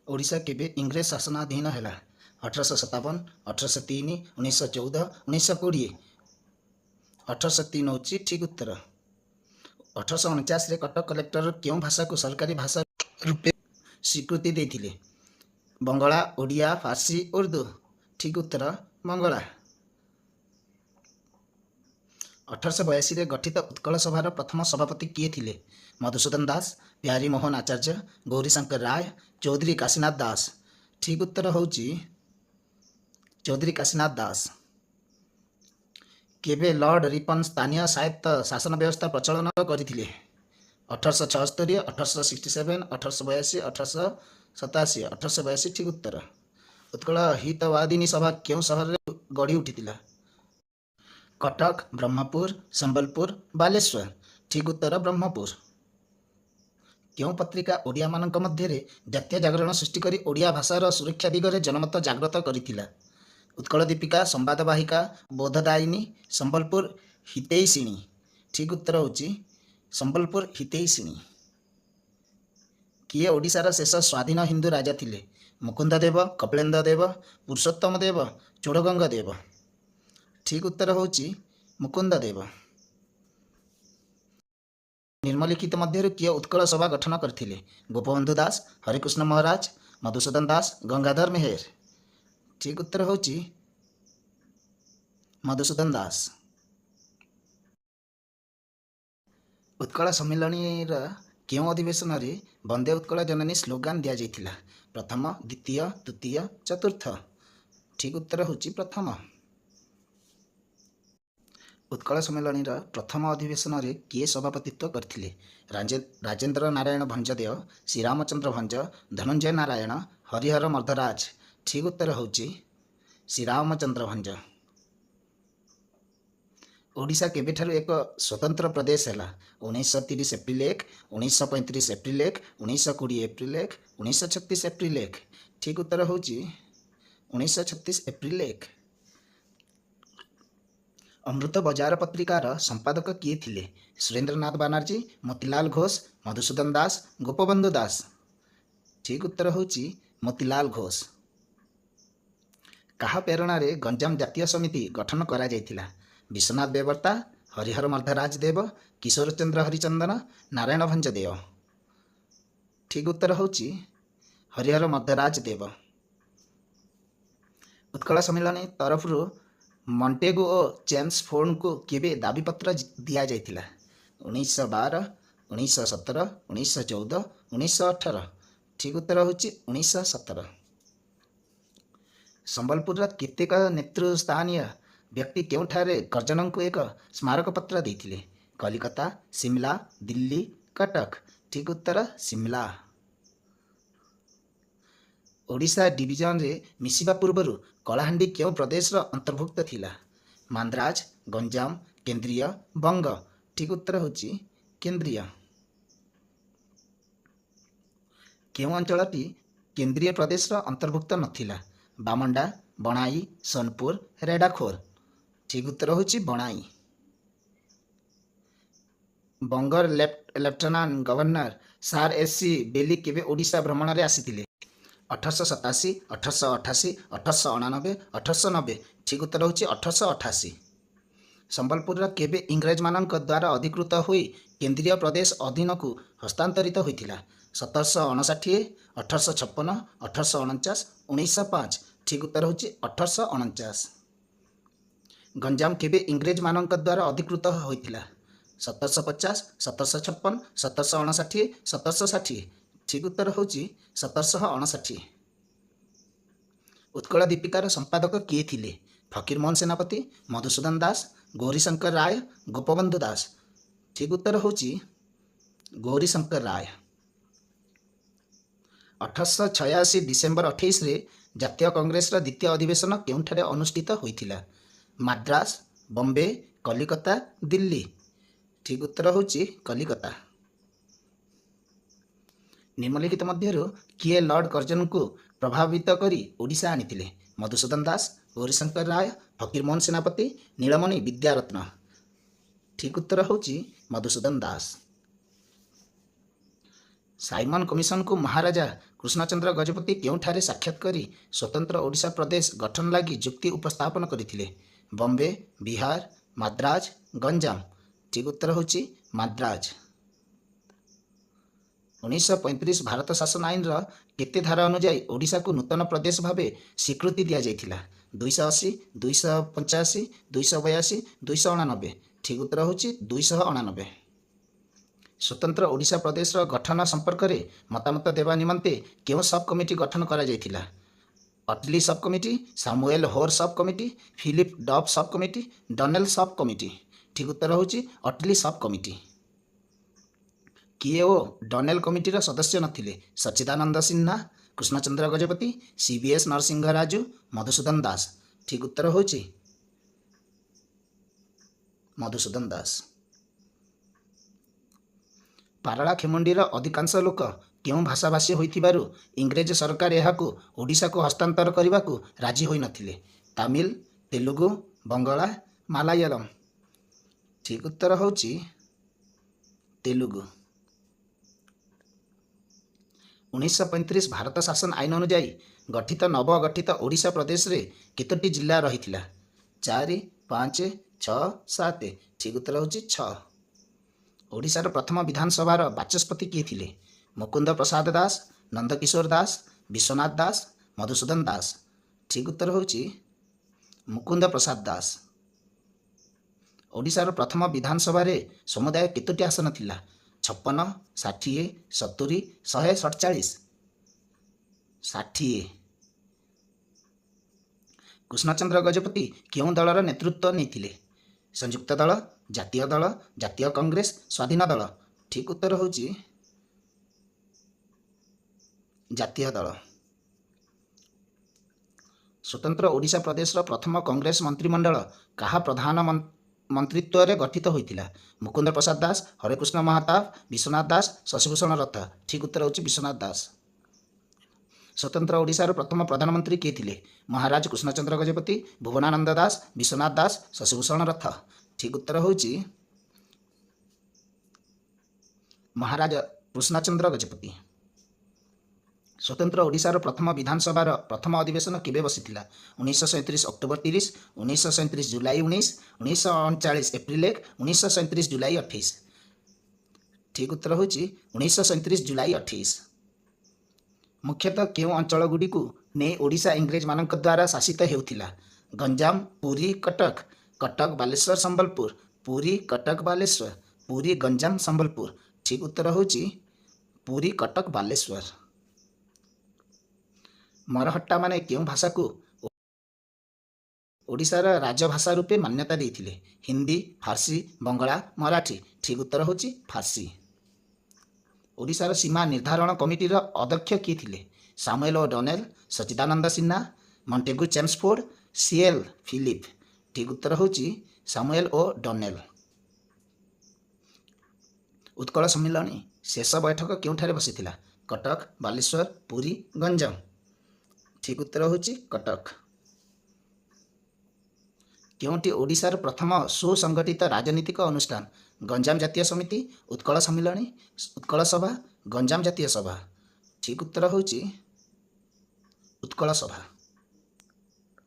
ओडिशा केबे इंग्रेज शासनाधीन है? 1857, 1803, 1914, 1920। 1803 हूँ ठीक उत्तर। 1849 कटक कलेक्टर क्यों भाषा को सरकारी भाषा रूपे स्वीकृति देते? बंगला, ओडिया, फारसी, उर्दू। ठीक उत्तर बंगला। 1882 गठित उत्कल सभार प्रथम सभापति किए थे? मधुसूदन दास, बिहारी मोहन आचार्य, गौरीशंकर राय, चौधरी काशीनाथ दास। ठीक उत्तर हूँ चौधरी काशीनाथ दास। केबे लॉर्ड रिपन स्थानीय स्वायत्त शासन व्यवस्था प्रचलन करथिले? 1876, 1867, 1882, 1887। 1882 ठीक उत्तर। उत्कल हितवादिनी सभा क्यों सहर गढ़ी उठी? कटक, ब्रह्मपुर, संबलपुर, बालेश्वर। ठीक उत्तर ब्रह्मपुर। क्यों पत्रिका ओडिया मानक मध्य जातीय जागरण सृष्टि करी ओडिया भाषार सुरक्षा दिगरे जनमत जागृत करिथिला? उत्कल दीपिका, संवादवाहिका, बोधदायिनी, संबलपुर हितैषिणी। ठीक उत्तर होची संबलपुर हितैषिणी। किए ओडिशार शेष स्वाधीन हिंदू राजा थिले? मुकुंद देव, कपिलेन्द्र देव, पुरुषोत्तम देव, चोड़गंग देव। ठीक उत्तर होची मुकुंद देव। निम्नलिखित मध्य किए उत्कल सभा गठन करथिले? गोपबंधु दास, हरिकृष्ण महाराज, मधुसूदन दास, गंगाधर मेहेर। ठीक उत्तर होची मधुसूदन दास। उत्कल सम्मिलनी क्यों अधिवेशन में वंदे उत्कल जननी स्लोगान दि जाइथिला? प्रथम, द्वितीय, तृतीय, चतुर्थ। ठीक उत्तर होची प्रथम। उत्कल सम्मिलनी प्रथम अधिवेशन में किए सभापतित्व करथिले? राजेन्द्र नारायण भंजदेव, श्रीरामचंद्र भंज, धनंजय नारायण, हरिहर मर्धराज। ठीक उत्तर होची श्रीरामचंद्र भंज। ओडिशा केबेठारु एक स्वतंत्र प्रदेश है? 1930 एप्रिल 1, 1935 एप्रिल 1, 1920 एप्रिल 1, 1936 एप्रिल 1। ठीक उत्तर होची 1936 एप्रिल 1। अमृत बजार पत्रिकार संपादक किए थिले? सुरेंद्रनाथ बनर्जी, मोतीलाल घोष, मधुसूदन दास, गोपबंधु दास। ठीक उत्तर होची मोतीलाल घोष। कहा प्रेरणा रे गंजाम जातीय समिति गठन करा जाइथिला? विश्वनाथ बेवर्ता, हरिहर मर्धराज देव, किशोर चंद्र हरिचंदन, नारायण भंजदेव। ठीक उत्तर होची हरिहर मर्धराज देव। उत्कल सम्मिलन तरफ मॉन्टेगू और चेम्सफोर्ड को केबे दाबीपत्र दि जाइथिला? 1912, 1917, 1914, 1918। ठीक उत्तर होची 1917। संबलपुर केतेक नेतृस्थानीय व्यक्ति केउठारे कर्जन को एक स्मारक पत्र देथिले? कलिकता, शिमला, दिल्ली, कटक। ठीक उत्तर शिमला। ओडिशा डिविजन रे मिसिबा पूर्व कलाहांडी क्यों प्रदेश अंतर्भुक्त थिला? मांद्राज, गंजाम, केंद्रीय, बंग। ठीक उत्तर होची केंद्रीय। क्यों अंचलटी केंद्रीय प्रदेश अंतर्भुक्त नथिला? बामंडा, बनाई, सोनपुर, रेडाखोर। ठीक उत्तर होची बनाई। बंगर लेफ्टिनेंट गवर्नर सार एस.सी. बेली केबे ओडिशा भ्रमण रे आसीथिले? 1887, 1888, 1889, 1890। ठीक उत्तर होची 1888। संबलपुर केबे इंग्रेज मानक द्वारा अधिकृत हुई केंद्रीय प्रदेश अधीन को हस्तांतरित होइथिला? 1759, 1856, 1849, 1905। ठीक उत्तर होची 1849। गंजाम केबे इंग्रेज मानक द्वारा अधिकृत होइथिला? 1750, 1756, 1759, 1760। ठीक उत्तर होची 1759। उत्कल दीपिकार संपादक किए थिले? फकीरमोहन सेनापति, मधुसूदन दास, गौरीशंकर राय, गोपबंधु दास। ठीक उत्तर होची गौरीशंकर राय। 1886 डिसेम्बर 28 रे जातीय कांग्रेस द्वितीय अधिवेशन केउठारे अनुष्ठित होइथिला? माद्रास, बॉम्बे, कलिकता, दिल्ली। ठीक उत्तर होची कलिकता। निम्नलिखित मध्य किए लॉर्ड कर्जन को प्रभावित करी ओडिशा आनिथिले? मधुसूदन दास, गौरीशंकर राय, फकीरमोहन सेनापति, नीलमणि विद्यारत्न। ठीक उत्तर होची मधुसूदन दास। साइमन कमिशन को महाराजा कृष्णचंद्र गजपति केउठारे साक्षात करी स्वतंत्र ओडिशा प्रदेश गठन लागि जुक्ति उपस्थापन करथिले? बॉम्बे, बिहार, माद्राज, गंजाम। ठीक उत्तर होची माद्राज। 1935 भारत शासन आईन केते धारा अनुଯାयी ओडिशा को नूतन प्रदेश भावे स्वीकृति दिया जाइथिला? 280, 285, 282, 289। ठीक उत्तर होची 289। स्वतंत्र ओडिशा प्रदेश गठन संपर्क में मतामत देवा निमंते केउ सब कमिटी गठन करा जाइथिला? अटली सब कमिटी, सामुएल होर सब कमिटी, फिलिप डफ सब कमिटी, डनेल सब कमिटी। ठीक उत्तर होची अटली सब कमिटी। किए ओ डनेल कमिटीर सदस्य नथिले? सच्चिदानंद सिन्हा, कृष्णचंद्र गजपति, सीबीएस नरसिंह राजू, मधुसूदन दास। ठीक उत्तर होची मधुसूदन दास। पारला खेमुंडीर अधिकांश लोक केउं भाषाभाषी होइथिबारु इंग्रेज सरकार एहाकु ओडिशा को हस्तांतर करने राजी होई नथिले? तमिल, तेलुगु, बंगला, मालायालम। ठीक उत्तर होची तेलुगु। 1935 भारत शासन आईन अनुଯାयी गठित नवगठित ओडिशा प्रदेश रे केतोटी जिला रहिथिला? 4, 5, 6, 7। ठीक उत्तर होची 6। ओडिशार प्रथम विधानसभार बाचस्पति किए थिले? मुकुंद प्रसाद दास, नंदकिशोर दास, विश्वनाथ दास, मधुसूदन दास। ठीक उत्तर होची मुकुंद प्रसाद दास। ओडिशार प्रथम विधानसभा रे समुदाय केतोटी आसन थिला? 56, 60, 70, 147। 60। कृष्णचंद्र गजपति केउं दलर नेतृत्व नैथिले? संयुक्त दल, जातीय दल, जातीय कांग्रेस, स्वाधीन दल। ठीक उत्तर होची जातीय दल। स्वतंत्र ओडिशा प्रदेश प्रथम कांग्रेस मंत्रिमंडल कहा प्रधान मंत्रित्व रे गठित होइतिला? मुकुंद प्रसाद दास, हरेकृष्ण महाताब, विश्वनाथ दास, शशिभूषण रथ। ठीक उत्तर होची विश्वनाथ दास। स्वतंत्र ओडिशार प्रथम प्रधानमंत्री किए थिले? महाराज कृष्णचंद्र गजपति, भुवनानंद दास, विश्वनाथ दास, शशिभूषण रथ। ठीक उत्तर होची महाराज कृष्णचंद्र गजपति। स्वतंत्र ओडिशार प्रथम विधानसभार प्रथम अधिवेशन केबे बसिथिला? 1937 अक्टोबर 30, 1937 जुलाई 19, 1939 एप्रिल 1, 1937 जुलाई 28। ठीक उत्तर होची 1937 जुलाई 28। मुख्यतः केउं अंचल गुडी को ने ओडिशा इंग्रेज मानक द्वारा शासित हेउथिला? गंजाम, पुरी, कटक, कटक, बालेश्वर, संबलपुर, पुरी, कटक, बालेश्वर, पुरी, गंजाम, संबलपुर। ठीक उत्तर होची पुरी, कटक, बालेश्वर। मरहट्टा माने केउं भाषा को ओडिशार राजभाषा रूपे मान्यता देइथिले? हिंदी, फारसी, बंगला, मराठी। ठीक उत्तर होची फारसी। ओडिशार सीमा निर्धारण कमिटीर अध्यक्ष किए थिले? सामुएल ओ डनेल, सच्चिदानंद सिन्हा, मॉन्टेगु चेम्सफोर्ड, सीएल फिलिप। ठीक उत्तर होची सामुएल ओ डनेल। उत्कल सम्मिलनी शेष बैठक केउठारे बसिथिला? कटक, बालेश्वर, पुरी, गंजाम। ठीक उत्तर होची कटक। केउंटी ओडिशार प्रथम सुसंगठित राजनीतिक अनुष्ठान? गंजाम जातीय समिति, उत्कल सम्मिलनी, उत्कल सभा, गंजाम जातीय सभा। ठीक उत्तर होची उत्कल सभा।